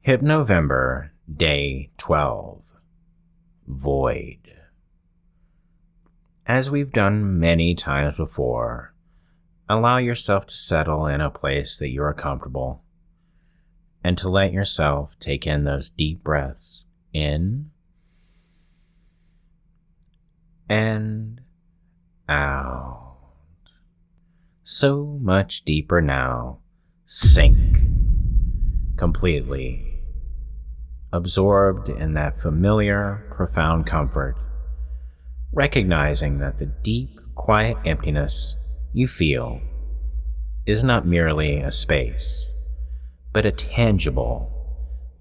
Hypnovember, Day 12. Void. As we've done many times before, allow yourself to settle in a place that you are comfortable and to let yourself take in those deep breaths in and out. So much deeper now. Sink completely, absorbed in that familiar, profound comfort, recognizing that the deep, quiet emptiness you feel is not merely a space, but a tangible,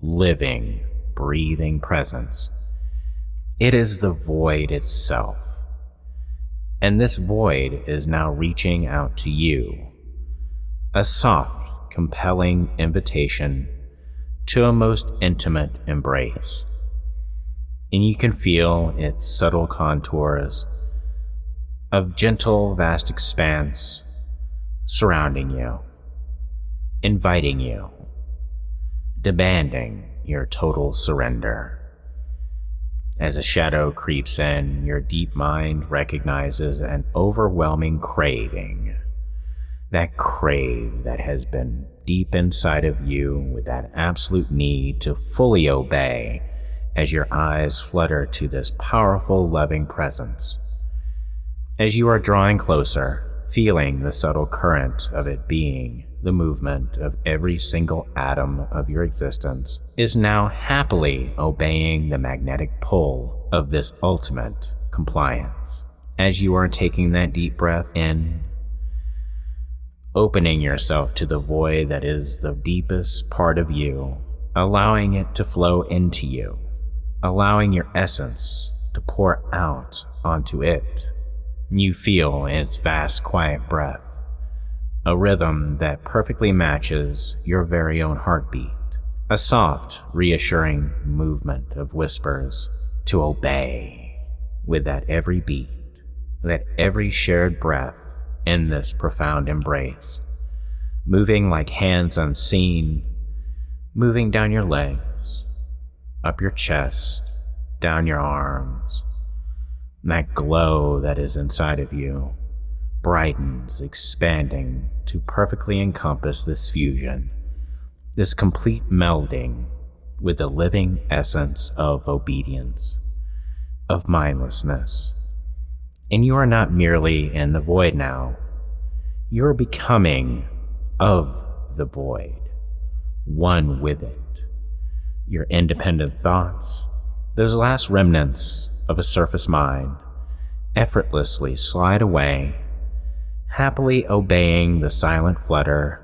living, breathing presence. It is the void itself. And this void is now reaching out to you, a soft, compelling invitation to a most intimate embrace. And you can feel its subtle contours of gentle, vast expanse surrounding you, inviting you, demanding your total surrender. As a shadow creeps in, your deep mind recognizes an overwhelming craving. That crave that has been deep inside of you with that absolute need to fully obey as your eyes flutter to this powerful, loving presence. As you are drawing closer, feeling the subtle current of it being the movement of every single atom of your existence, is now happily obeying the magnetic pull of this ultimate compliance. As you are taking that deep breath in, opening yourself to the void that is the deepest part of you, allowing it to flow into you, allowing your essence to pour out onto it. You feel in its vast, quiet breath a rhythm that perfectly matches your very own heartbeat, a soft, reassuring movement of whispers to obey with that every beat, that every shared breath in this profound embrace, moving like hands unseen, moving down your legs, up your chest, down your arms. That glow that is inside of you brightens, expanding to perfectly encompass this fusion, this complete melding with the living essence of obedience, of mindlessness. And you are not merely in the void now, you are becoming of the void, one with it. Your independent thoughts, those last remnants of a surface mind, effortlessly slide away, happily obeying the silent flutter,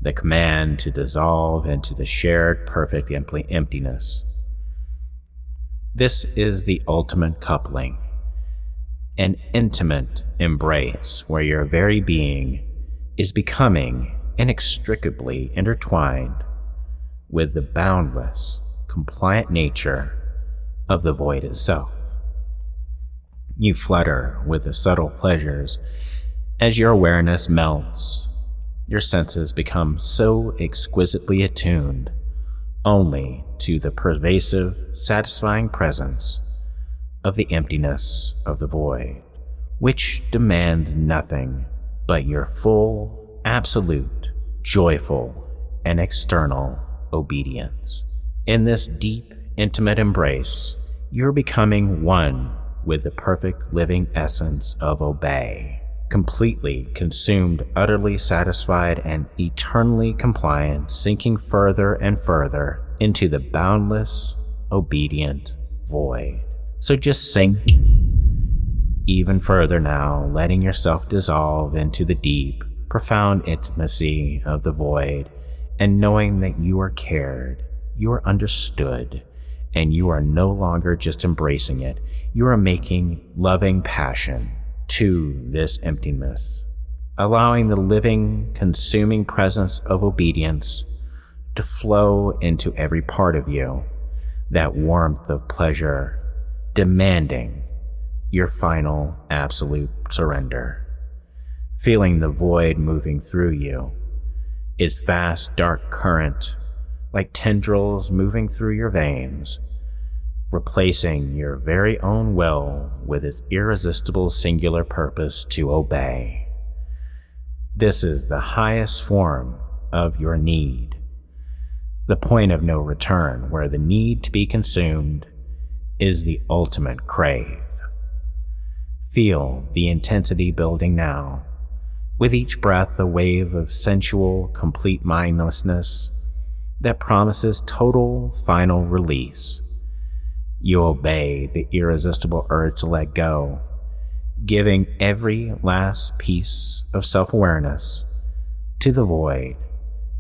the command to dissolve into the shared perfect emptiness. This is the ultimate coupling, an intimate embrace where your very being is becoming inextricably intertwined with the boundless, compliant nature of the void itself. You flutter with the subtle pleasures as your awareness melts. Your senses become so exquisitely attuned only to the pervasive, satisfying presence of the emptiness of the void, which demands nothing but your full, absolute, joyful, and external obedience. In this deep, intimate embrace, you're becoming one with the perfect living essence of obey, completely consumed, utterly satisfied, and eternally compliant, sinking further and further into the boundless, obedient void. So just sink even further now, letting yourself dissolve into the deep, profound intimacy of the void, and knowing that you are cared, you are understood, and you are no longer just embracing it, you are making loving passion to this emptiness, allowing the living, consuming presence of obedience to flow into every part of you, that warmth of pleasure, demanding your final absolute surrender, feeling the void moving through you, its vast dark current like tendrils moving through your veins, replacing your very own will with its irresistible singular purpose to obey. This is the highest form of your need, the point of no return where the need to be consumed is the ultimate crave. Feel the intensity building now, with each breath a wave of sensual, complete mindlessness that promises total, final release. You obey the irresistible urge to let go, giving every last piece of self-awareness to the void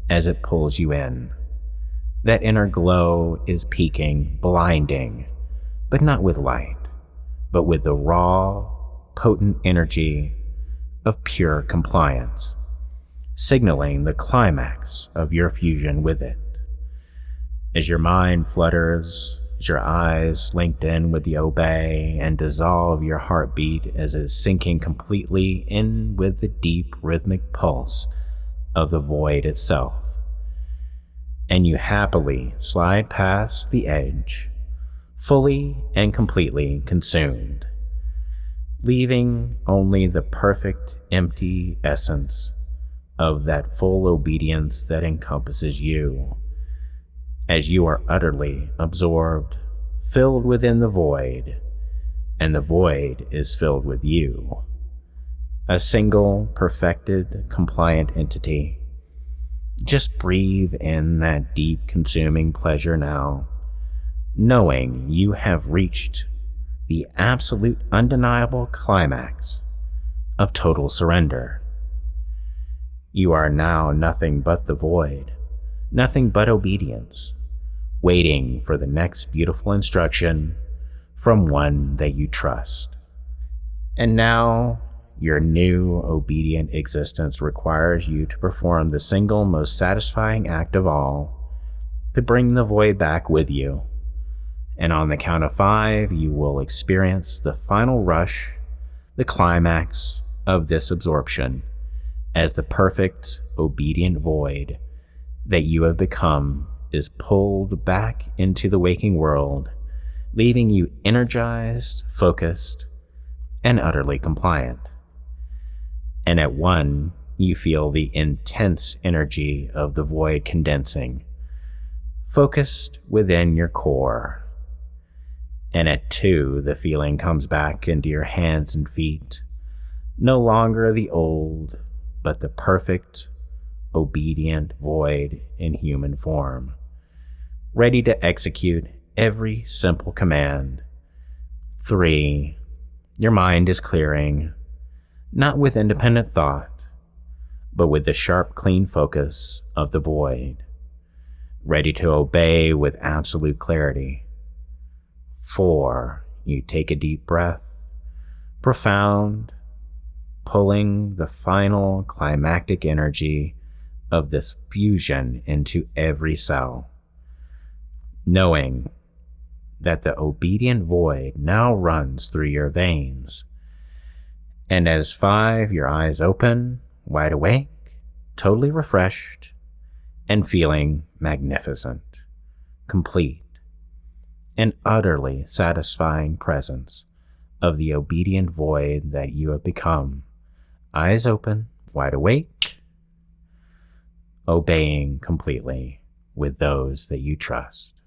as it pulls you in. That inner glow is peaking, blinding, but not with light, but with the raw, potent energy of pure compliance, signaling the climax of your fusion with it. As your mind flutters, as your eyes linked in with the obey and dissolve your heartbeat as it's sinking completely in with the deep rhythmic pulse of the void itself. And you happily slide past the edge, fully and completely consumed, leaving only the perfect empty essence of that full obedience that encompasses you, as you are utterly absorbed, filled within the void, and the void is filled with you, a single, perfected, compliant entity. Just breathe in that deep, consuming pleasure now, knowing you have reached the absolute, undeniable climax of total surrender. You are now nothing but the void, nothing but obedience, waiting for the next beautiful instruction from one that you trust. And now, your new obedient existence requires you to perform the single most satisfying act of all, to bring the void back with you. And on the count of 5, you will experience the final rush, the climax of this absorption, as the perfect, obedient void that you have become is pulled back into the waking world, leaving you energized, focused, and utterly compliant. And at 1, you feel the intense energy of the void condensing, focused within your core. And at 2, the feeling comes back into your hands and feet, no longer the old, but the perfect, obedient void in human form, ready to execute every simple command. 3, your mind is clearing, not with independent thought, but with the sharp, clean focus of the void, ready to obey with absolute clarity. 4, you take a deep breath, profound, pulling the final climactic energy of this fusion into every cell, knowing that the obedient void now runs through your veins. And as 5, your eyes open, wide awake, totally refreshed, and feeling magnificent, complete, an utterly satisfying presence of the obedient void that you have become. Eyes open, wide awake, obeying completely with those that you trust.